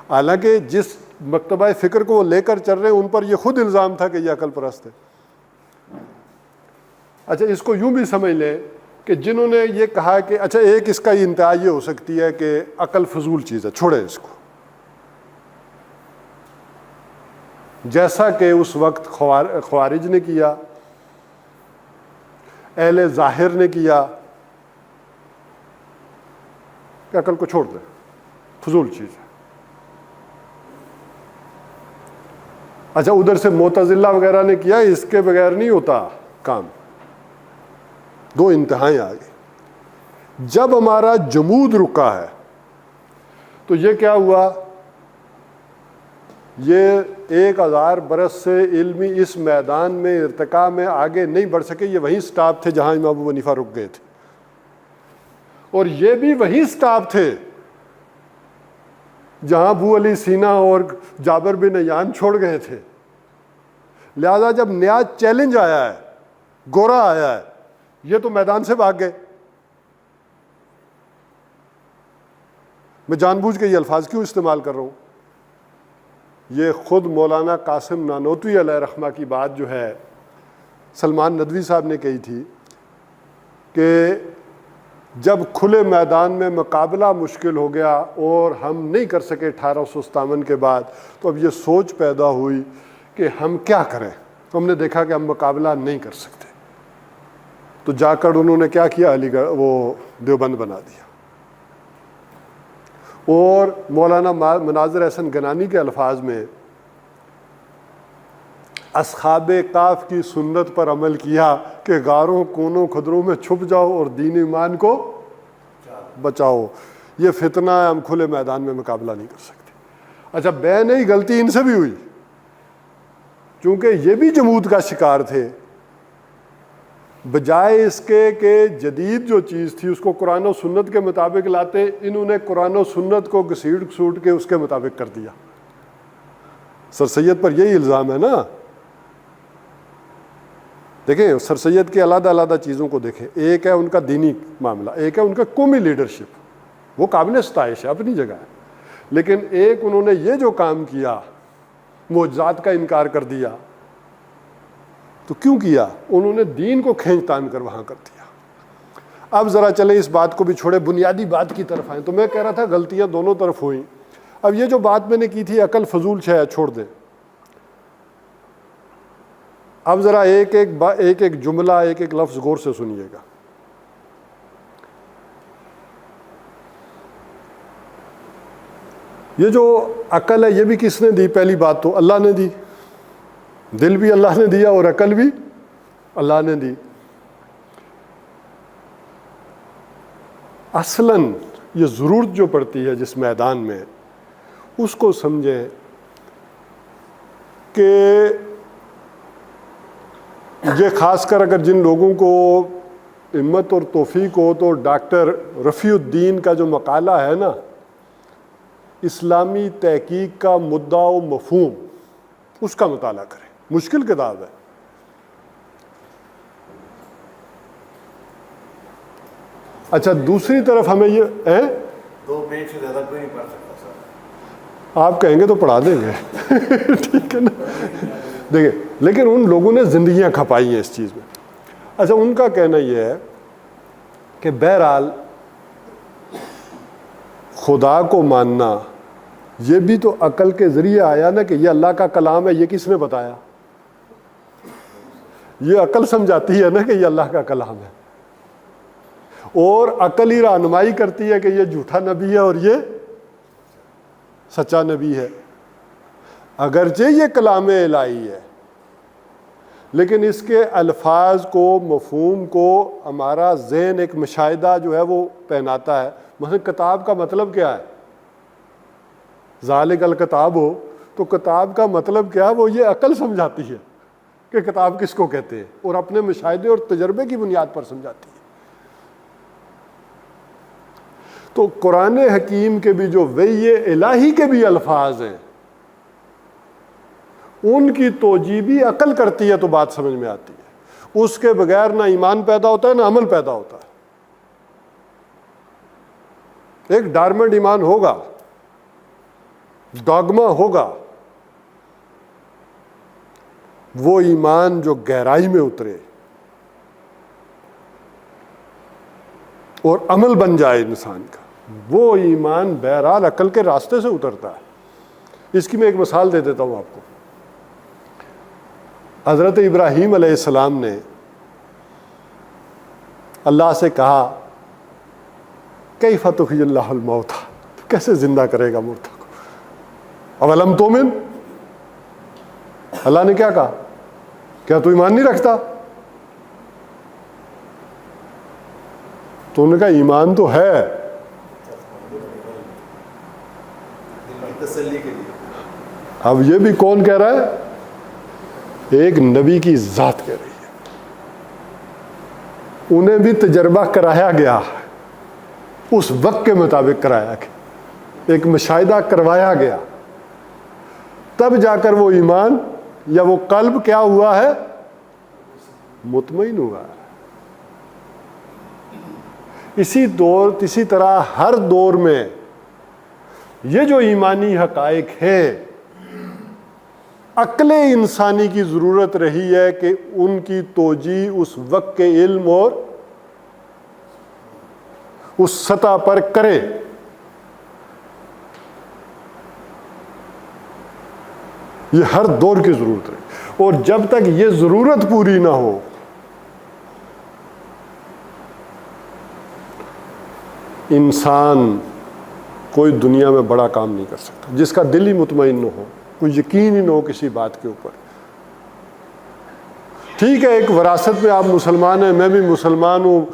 حالانکہ جس مکتبہ فکر کو وہ لے کر چل رہے ہیں ان پر یہ خود الزام تھا کہ یہ عقل پرست ہے. اچھا، اس کو یوں بھی سمجھ لیں کہ جنہوں نے یہ کہا کہ اچھا ایک اس کا انتہا یہ ہو سکتی ہے کہ عقل فضول چیز ہے، چھوڑے اس کو، جیسا کہ اس وقت خوارج نے کیا، اہل ظاہر نے کیا کہ عقل کو چھوڑ دیں، فضول چیز ہے. اچھا ادھر سے معتزلہ وغیرہ نے کیا، اس کے بغیر نہیں ہوتا کام. دو انتہائیں آ گئی. جب ہمارا جمود رکا ہے تو یہ کیا ہوا؟ یہ 1000 برس سے علمی اس میدان میں ارتقاء میں آگے نہیں بڑھ سکے. یہ وہی سٹاپ تھے جہاں امام ابو حنیفہ رک گئے تھے, اور یہ بھی وہی سٹاپ تھے جہاں ابو علی سینا اور جابر بن عیان چھوڑ گئے تھے. لہذا جب نیا چیلنج آیا ہے, گورا آیا ہے, یہ تو میدان سے بھاگ گئے. میں جان بوجھ کے یہ الفاظ کیوں استعمال کر رہا ہوں؟ یہ خود مولانا قاسم نانوتوی علیہ رحمہ کی بات جو ہے سلمان ندوی صاحب نے کہی تھی کہ جب کھلے میدان میں مقابلہ مشکل ہو گیا اور ہم نہیں کر سکے 1857 کے بعد, تو اب یہ سوچ پیدا ہوئی کہ ہم کیا کریں. تو ہم نے دیکھا کہ ہم مقابلہ نہیں کر سکتے, تو جا کر انہوں نے کیا کیا, علی گڑھ وہ دیوبند بنا دیا. اور مولانا مناظر احسن گنانی کے الفاظ میں اصحاب کاف کی سنت پر عمل کیا کہ غاروں کونوں کھدروں میں چھپ جاؤ اور دین ایمان کو بچاؤ. یہ فتنہ ہے, ہم کھلے میدان میں مقابلہ نہیں کر سکتے. اچھا, بے نہیں, غلطی ان سے بھی ہوئی, چونکہ یہ بھی جمود کا شکار تھے. بجائے اس کے کہ جدید جو چیز تھی اس کو قرآن و سنت کے مطابق لاتے, انہوں نے قرآن و سنت کو گھسیٹ گھسوٹ کے اس کے مطابق کر دیا. سر سید پر یہی الزام ہے نا. دیکھیں سر سید کے علیحدہ علیحدہ چیزوں کو دیکھیں. ایک ہے ان کا دینی معاملہ, ایک ہے ان کا قومی لیڈرشپ, وہ قابل ستائش ہے, اپنی جگہ ہے. لیکن ایک انہوں نے یہ جو کام کیا, معجزات کا انکار کر دیا, تو کیوں کیا؟ انہوں نے دین کو کھینچ تان کر وہاں کر دیا. اب ذرا چلے اس بات کو بھی چھوڑے, بنیادی بات کی طرف آئیں. تو میں کہہ رہا تھا غلطیاں دونوں طرف ہوئیں. اب یہ جو بات میں نے کی تھی عقل فضول ہے, چھوڑ دیں. اب ذرا ایک ایک جملہ, ایک ایک لفظ غور سے سنیے گا. یہ جو عقل ہے یہ بھی کس نے دی؟ پہلی بات تو اللہ نے دی. دل بھی اللہ نے دیا اور عقل بھی اللہ نے دی. اصلاً یہ ضرورت جو پڑتی ہے جس میدان میں, اس کو سمجھیں کہ یہ خاص کر اگر جن لوگوں کو ہمت اور توفیق ہو تو ڈاکٹر رفیع الدین کا جو مقالہ ہے نا, اسلامی تحقیق کا مدعا و مفہوم, اس کا مطالعہ کریں. مشکل کتاب ہے. اچھا, دوسری طرف ہمیں یہ 2 پیج سے زیادہ کوئی نہیں پڑھ سکتا سر. آپ کہیں گے تو پڑھا دیں گے. ٹھیک ہے نا. دیکھیں, لیکن ان لوگوں نے زندگیاں کھپائی ہیں اس چیز میں. اچھا, ان کا کہنا یہ ہے کہ بہرحال خدا کو ماننا یہ بھی تو عقل کے ذریعے آیا نا, کہ یہ اللہ کا کلام ہے. یہ کس نے بتایا؟ یہ عقل سمجھاتی ہے نا کہ یہ اللہ کا کلام ہے, اور عقل ہی رہنمائی کرتی ہے کہ یہ جھوٹا نبی ہے اور یہ سچا نبی ہے. اگرچہ یہ کلام الہی ہے, لیکن اس کے الفاظ کو, مفہوم کو ہمارا ذہن ایک مشاہدہ جو ہے وہ پہناتا ہے. مثلا کتاب کا مطلب کیا ہے؟ ذالک الکتاب ہو تو کتاب کا مطلب کیا ہے؟ وہ یہ عقل سمجھاتی ہے کہ کتاب کس کو کہتے ہیں, اور اپنے مشاہدے اور تجربے کی بنیاد پر سمجھاتی ہے. تو قرآن حکیم کے بھی جو وحی الہی کے بھی الفاظ ہیں, ان کی توجیہ بھی عقل کرتی ہے تو بات سمجھ میں آتی ہے. اس کے بغیر نہ ایمان پیدا ہوتا ہے نہ عمل پیدا ہوتا ہے. ایک ڈارمنٹ ایمان ہوگا, ڈاگما ہوگا, وہ ایمان جو گہرائی میں اترے اور عمل بن جائے انسان کا, وہ ایمان بہرحال عقل کے راستے سے اترتا ہے. اس کی میں ایک مثال دے دیتا ہوں آپ کو. حضرت ابراہیم علیہ السلام نے اللہ سے کہا کیف تحیی اللہ الموتى, کیسے زندہ کرے گا مردہ کو؟ اولم تؤمن, اللہ نے کیا کہا؟ کیا تو ایمان نہیں رکھتا؟ تو انہوں نے کہا ایمان تو ہے، تسلی کے لیے. اب یہ بھی کون کہہ رہا ہے؟ ایک نبی کی ذات کہہ رہی ہے. انہیں بھی تجربہ کرایا گیا، اس وقت کے مطابق کرایا گیا، ایک مشاہدہ کروایا گیا، تب جا کر وہ ایمان یا وہ قلب کیا ہوا ہے؟ مطمئن ہوا ہے. اسی طرح ہر دور میں یہ جو ایمانی حقائق ہیں، عقل انسانی کی ضرورت رہی ہے کہ ان کی توجیہ اس وقت کے علم اور اس سطح پر کرے. یہ ہر دور کی ضرورت ہے، اور جب تک یہ ضرورت پوری نہ ہو انسان کوئی دنیا میں بڑا کام نہیں کر سکتا. جس کا دل ہی مطمئن نہ ہو، کوئی یقین ہی نہ ہو کسی بات کے اوپر. ٹھیک ہے، ایک وراثت میں آپ مسلمان ہیں، میں بھی مسلمان ہوں،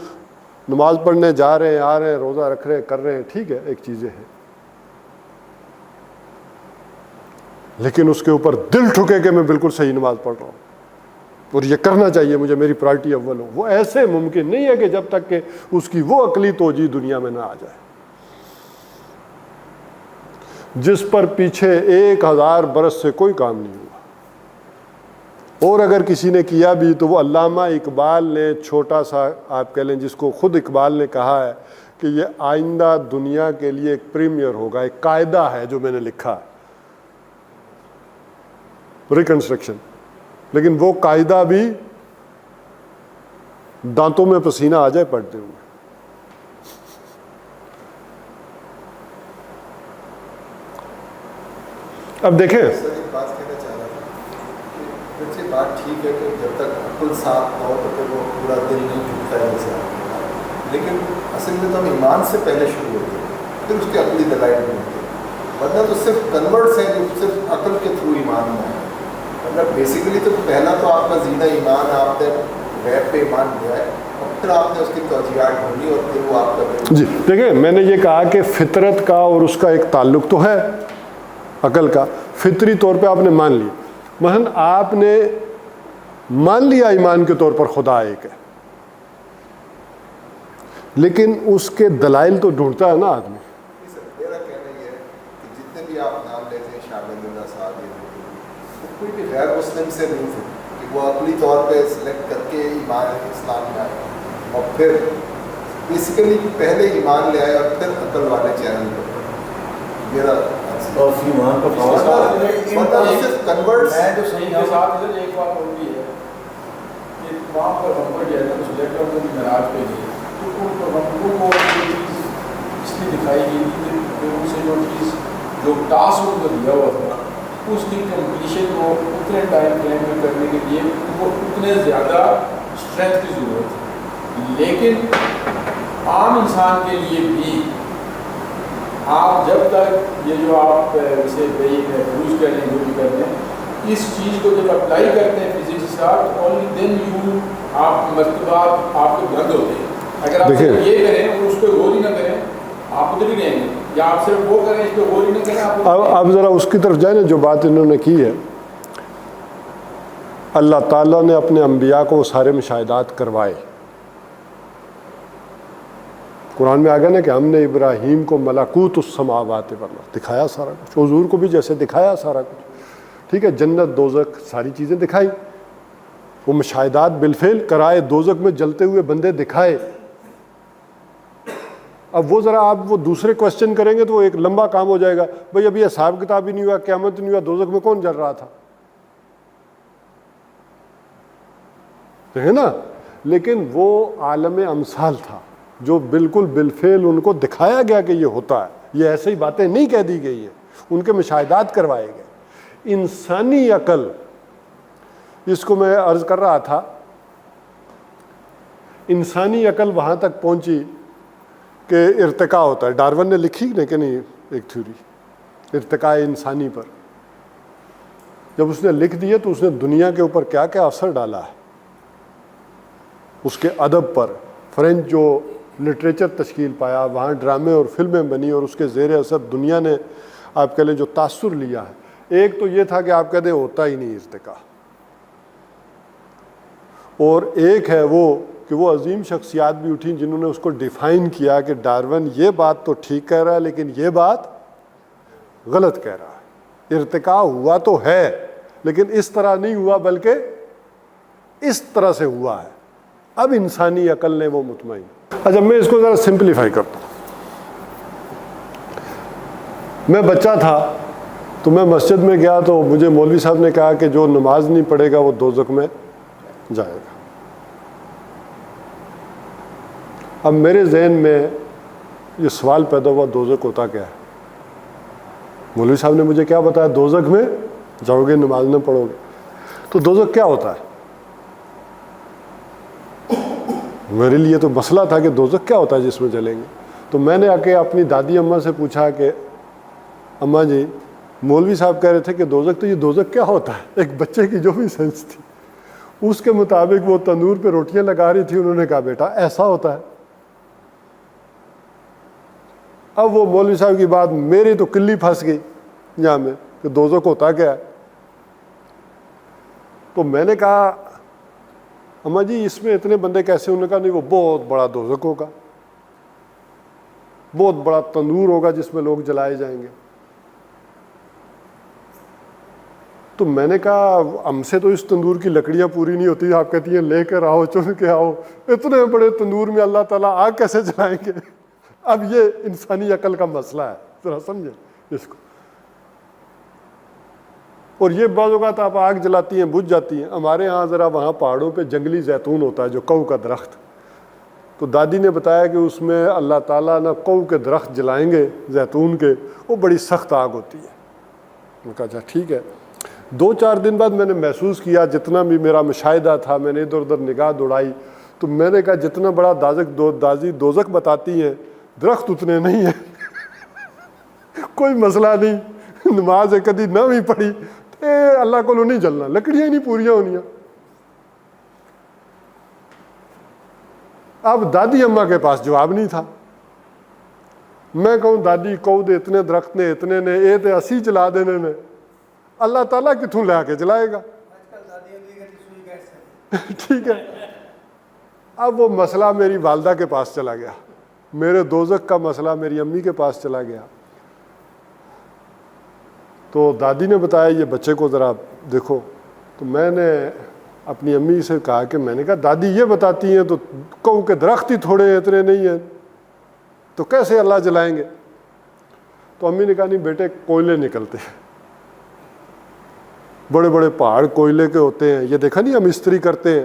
نماز پڑھنے جا رہے ہیں، آ رہے ہیں، روزہ رکھ رہے ہیں، کر رہے ہیں، ٹھیک ہے، ایک چیزیں ہیں. لیکن اس کے اوپر دل ٹھکے کہ میں بالکل صحیح نماز پڑھ رہا ہوں اور یہ کرنا چاہیے مجھے، میری پرائرٹی اول ہو، وہ ایسے ممکن نہیں ہے کہ جب تک کہ اس کی وہ عقلی توجیہ دنیا میں نہ آ جائے جس پر پیچھے 1000 برس سے کوئی کام نہیں ہوا. اور اگر کسی نے کیا بھی تو وہ علامہ اقبال نے چھوٹا سا، آپ کہہ لیں، جس کو خود اقبال نے کہا ہے کہ یہ آئندہ دنیا کے لیے ایک پریمیئر ہوگا، ایک قاعدہ ہے جو میں نے لکھا ہے، ریکنسٹرکشن. لیکن وہ قاعدہ بھی دانتوں میں پسینہ آ جائے پڑھتے ہوئے. اب دیکھیں، سر ایک بات کہنا چاہ رہا تھا کہ ویسے بات ٹھیک ہے کہ جب تک عقل صاف نہ ہو تو پھر وہ پورا دل نہیں جھکتا ہے جیسے، لیکن اصل میں تو ہم ایمان سے پہلے شروع ہوتے ہیں، پھر اس کے عقلی دلائل بھی ہوتے ہیں. ورنہ تو صرف کنورٹس ہیں جو صرف عقل کے تھرو ایمان میں ہیں. ورنہ بیسیکلی تو پہلا تو آپ کا زینا ایمان، آپ نے غیب پہ ایمان لیا ہے، اور پھر آپ نے اس کی توجیہات ڈھونڈی اور پھر وہ آپ کا. جی دیکھیں، میں نے یہ کہا کہ فطرت کا اور اس کا ایک تعلق تو ہے، عقل کا. فطری طور پہ آپ نے مان لیا، مثلا آپ نے مان لیا ایمان کے طور پر خدا ایک ہے، لیکن اس کے دلائل تو ڈھونڈتا ہے نا آدمی. میرا کہنا یہ ہے کہ جتنے بھی آپ نام لیتے ہیں، شامل اللہ صاحب، وہ کوئی بھی غیر مسلم سے نہیں تھے کہ وہ عقلی طور پہ سلیکٹ کر کے ایمان اسلام میں آئے، اور پھر بیسیکلی پہلے ایمان لے آئے اور پھر عقل والے چینل پر. میرا اور ایمان کا کنورٹ میں جو صحیح کے ساتھ ادھر ایک بات ہوتی ہے کہ وہاں پر ہم پر جو ہے نا سلیکٹ ہونے کی معراج پہ گئی تو ان کو ہم کو یہ چیز اس لیے دکھائی گئی کہ ان سے جو چیز جو ٹاسک ان کو دیا ہوا تھا اس کی کمپلیشن کو اتنے ٹائم فریم میں کرنے کے لیے وہ اتنے زیادہ اسٹرینتھ کی ضرورت ہے. لیکن عام انسان کے لیے بھی آپ جب تک یہ جو آپ اسے یوز کر لیں، جو بھی کر لیں، اس چیز کو جب اپلائی کرتے ہیں فزکس کے ساتھ، اونلی دین یو آپ مرتبات آپ کو بند ہوتے ہیں. اگر آپ یہ کریں اور اس کو غور ہی نہ کریں آپ ادھر ہی رہیں گے، یا آپ صرف وہ کریں اس کو غور ہی نہ کریں آپ. اب ذرا اس کی طرف جائیں نا جو بات انہوں نے کی ہے. اللہ تعالیٰ نے اپنے انبیاء کو وہ سارے مشاہدات کروائے. قرآن میں آ گیا نا کہ ہم نے ابراہیم کو ملکوت السماوات والارض دکھایا سارا کچھ، حضور کو بھی جیسے دکھایا سارا کچھ، ٹھیک ہے، جنت دوزخ ساری چیزیں دکھائی، وہ مشاہدات بالفعل کرائے، دوزخ میں جلتے ہوئے بندے دکھائے. اب وہ ذرا آپ وہ دوسرے کوشچن کریں گے تو وہ ایک لمبا کام ہو جائے گا. بھئی ابھی حساب کتاب ہی نہیں ہوا، قیامت نہیں ہوا، دوزخ میں کون جل رہا تھا، ہے نا. لیکن وہ عالم امثال تھا جو بالکل بالفعل ان کو دکھایا گیا کہ یہ ہوتا ہے، یہ ایسے ہی باتیں نہیں کہہ دی گئی ہیں، ان کے مشاہدات کروائے گئے. انسانی عقل، اس کو میں عرض کر رہا تھا، انسانی عقل وہاں تک پہنچی کہ ارتقاء ہوتا ہے. ڈارون نے لکھی کہ نہیں ایک تھیوری ارتقاء انسانی پر. جب اس نے لکھ دیا تو اس نے دنیا کے اوپر کیا کیا اثر ڈالا ہے، اس کے ادب پر. فرینچ جو لٹریچر تشکیل پایا، وہاں ڈرامے اور فلمیں بنی، اور اس کے زیر اثر دنیا نے آپ کہہ لیں جو تاثر لیا ہے، ایک تو یہ تھا کہ آپ کہتے ہیں ہوتا ہی نہیں ارتقاء، اور ایک ہے وہ کہ وہ عظیم شخصیات بھی اٹھیں جنہوں نے اس کو ڈیفائن کیا کہ ڈارون یہ بات تو ٹھیک کہہ رہا ہے لیکن یہ بات غلط کہہ رہا ہے، ارتقاء ہوا تو ہے لیکن اس طرح نہیں ہوا بلکہ اس طرح سے ہوا ہے۔ اب انسانی عقل نے وہ مطمئن۔ اچھا میں اس کو ذرا سمپلیفائی کرتا ہوں۔ میں بچہ تھا تو میں مسجد میں گیا تو مجھے مولوی صاحب نے کہا کہ جو نماز نہیں پڑھے گا وہ دوزخ میں جائے گا۔ اب میرے ذہن میں یہ سوال پیدا ہوا دوزخ ہوتا کیا ہے؟ مولوی صاحب نے مجھے کیا بتایا، دوزخ میں جاؤ گے نماز نہ پڑھو گے، تو دوزخ کیا ہوتا ہے؟ میرے لیے تو مسئلہ تھا کہ دوزخ کیا ہوتا ہے جس میں جلیں گے۔ تو میں نے آ کے اپنی دادی اماں سے پوچھا کہ اماں جی مولوی صاحب کہہ رہے تھے کہ دوزخ، تو یہ دوزخ کیا ہوتا ہے؟ ایک بچے کی جو بھی سینس تھی اس کے مطابق وہ تندور پہ روٹیاں لگا رہی تھی، انہوں نے کہا بیٹا ایسا ہوتا ہے۔ اب وہ مولوی صاحب کی بات میری تو کلی پھنس گئی یہاں میں کہ دوزخ ہوتا کیا ہے۔ تو میں نے کہا اماں جی اس میں اتنے بندے کیسے؟ انہوں نے کہا نہیں وہ بہت بڑا دوزخ ہوگا، بہت بڑا تندور ہوگا جس میں لوگ جلائے جائیں گے۔ تو میں نے کہا ہم سے تو اس تندور کی لکڑیاں پوری نہیں ہوتی، آپ کہتی ہیں لے کر آؤ چن کے آؤ، اتنے بڑے تندور میں اللہ تعالیٰ آگ کیسے جلائیں گے؟ اب یہ انسانی عقل کا مسئلہ ہے، ذرا سمجھیں اس کو۔ اور یہ بعض اوقات آپ آگ جلاتی ہیں بجھ جاتی ہیں، ہمارے ہاں ذرا وہاں پہاڑوں پہ جنگلی زیتون ہوتا ہے جو کہو کا درخت، تو دادی نے بتایا کہ اس میں اللہ تعالیٰ نہ کہو کے درخت جلائیں گے زیتون کے، وہ بڑی سخت آگ ہوتی ہے۔ میں کہا اچھا ٹھیک ہے۔ 2-4 دن بعد میں نے محسوس کیا، جتنا بھی میرا مشاہدہ تھا میں نے ادھر ادھر نگاہ دوڑائی، تو میں نے کہا جتنا بڑا دادی دوزخ بتاتی ہیں درخت اتنے نہیں ہیں۔ کوئی مسئلہ نہیں، نماز کدی نہ بھی پڑھی اللہ کو نہیں جلنا، لکڑیاں ہی نہیں پوریاں ہونیاں۔ اب دادی اماں کے پاس جواب نہیں تھا۔ میں کہوں دادی کہو دے اتنے درخت نے اتنے نے اے تے اسی جلا دینے نے، اللہ تعالیٰ کتوں لے کے جلائے گا؟ ٹھیک ہے۔ اب وہ مسئلہ میری والدہ کے پاس چلا گیا، میرے دوزخ کا مسئلہ میری امی کے پاس چلا گیا۔ تو دادی نے بتایا یہ بچے کو ذرا دیکھو، تو میں نے اپنی امی سے کہا کہ میں نے کہا دادی یہ بتاتی ہیں تو کہوں کہ درخت ہی تھوڑے ہیں اتنے نہیں ہیں تو کیسے اللہ جلائیں گے؟ تو امی نے کہا نہیں بیٹے کوئلے نکلتے ہیں، بڑے بڑے پہاڑ کوئلے کے ہوتے ہیں، یہ دیکھا نہیں ہم استری کرتے ہیں،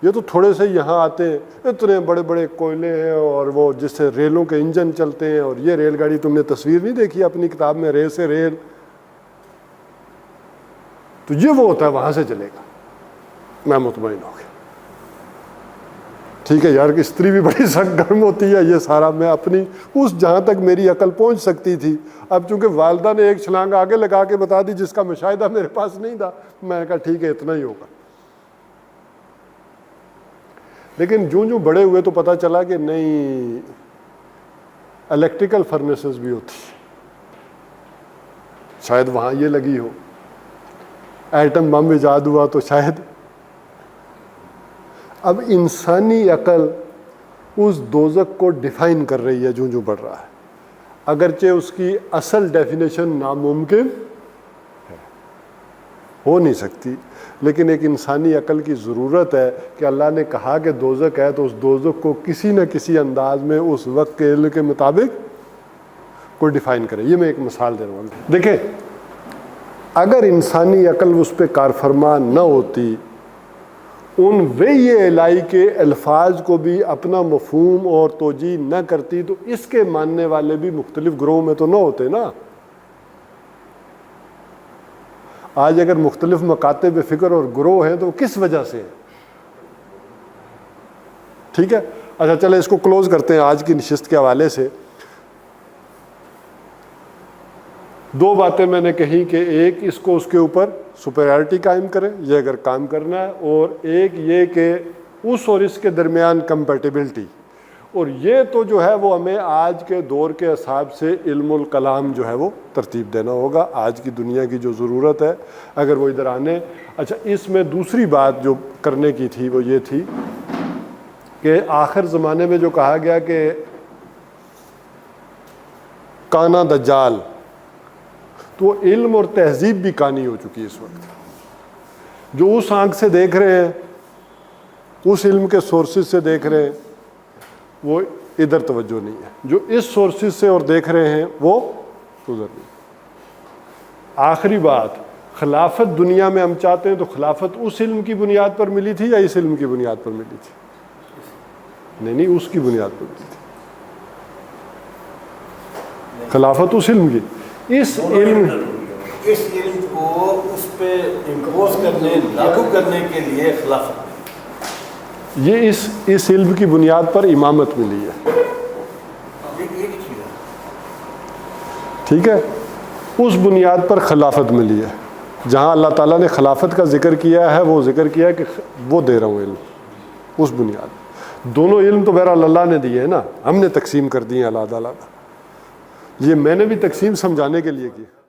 یہ تو تھوڑے سے یہاں آتے ہیں، اتنے بڑے بڑے کوئلے ہیں، اور وہ جس سے ریلوں کے انجن چلتے ہیں، اور یہ ریل گاڑی تم نے تصویر نہیں دیکھی اپنی کتاب میں، ریل سے ریل، تو یہ وہ ہوتا ہے وہاں سے چلے گا۔ میں مطمئن ہو گیا۔ ٹھیک ہے یار، استری بھی بڑی سخت گرم ہوتی ہے، یہ سارا میں اپنی اس جہاں تک میری عقل پہنچ سکتی تھی۔ اب چونکہ والدہ نے ایک چھلانگ آگے لگا کے بتا دی جس کا مشاہدہ میرے پاس نہیں تھا، میں نے کہا ٹھیک ہے اتنا ہی ہوگا۔ لیکن جو بڑے ہوئے تو پتہ چلا کہ نہیں، الیکٹریکل فرنیسز بھی ہوتی، شاید وہاں یہ لگی ہو، ایٹم بم ایجاد ہوا تو شاید۔ اب انسانی عقل اس دوزخ کو ڈیفائن کر رہی ہے جو بڑھ رہا ہے، اگرچہ اس کی اصل ڈیفینیشن ناممکن ہے، ہو نہیں سکتی، لیکن ایک انسانی عقل کی ضرورت ہے کہ اللہ نے کہا کہ دوزخ ہے تو اس دوزخ کو کسی نہ کسی انداز میں اس وقت کے علم کے مطابق کوئی ڈیفائن کرے۔ یہ میں ایک مثال دے رہا ہوں۔ دیکھیں اگر انسانی عقل اس پہ کار فرما نہ ہوتی، ان وحی الہی کے الفاظ کو بھی اپنا مفہوم اور توجیہ نہ کرتی، تو اس کے ماننے والے بھی مختلف گروہوں میں تو نہ ہوتے نا۔ آج اگر مختلف مکاتب فکر اور گروہ ہیں تو کس وجہ سے ہیں؟ ٹھیک ہے، اچھا چلے اس کو کلوز کرتے ہیں آج کی نشست کے حوالے سے۔ 2 باتیں میں نے کہی کہ ایک اس کو اس کے اوپر سپیریورٹی قائم کرے، یہ اگر کام کرنا ہے، اور ایک یہ کہ اس اور اس کے درمیان کمپیٹیبلٹی، اور یہ تو جو ہے وہ ہمیں آج کے دور کے حساب سے علم الکلام جو ہے وہ ترتیب دینا ہوگا. آج کی دنیا کی جو ضرورت ہے اگر وہ ادھر آنے. اچھا اس میں دوسری بات جو کرنے کی تھی وہ یہ تھی کہ آخر زمانے میں جو کہا گیا کہ کانا دجال، تو علم اور تہذیب بھی کانی ہو چکی ہے اس وقت. جو اس آنکھ سے دیکھ رہے ہیں، اس علم کے سورسز سے دیکھ رہے ہیں، وہ ادھر توجہ نہیں ہے. جو اس سورسز سے اور دیکھ رہے ہیں وہ ادھر نہیں. آخری بات، خلافت دنیا میں ہم چاہتے ہیں تو خلافت اس علم کی بنیاد پر ملی تھی یا اس علم کی بنیاد پر ملی تھی؟ نہیں، اس کی بنیاد پر ملی تھی. خلافت اس علم کی، اس علم کو اس پہ امپوز کرنے، لاگو کرنے کے لیے خلافت، یہ اس علم کی بنیاد پر امامت ملی ہے. ٹھیک ہے، اس بنیاد پر خلافت ملی ہے. جہاں اللہ تعالیٰ نے خلافت کا ذکر کیا ہے وہ ذکر کیا ہے کہ وہ دے رہا ہوں علم، اس بنیاد. دونوں علم تو بہرحال اللہ نے دیے ہیں نا، ہم نے تقسیم کر دی ہیں علیحدہ علیحدہ. یہ میں نے بھی تقسیم سمجھانے کے لیے کی.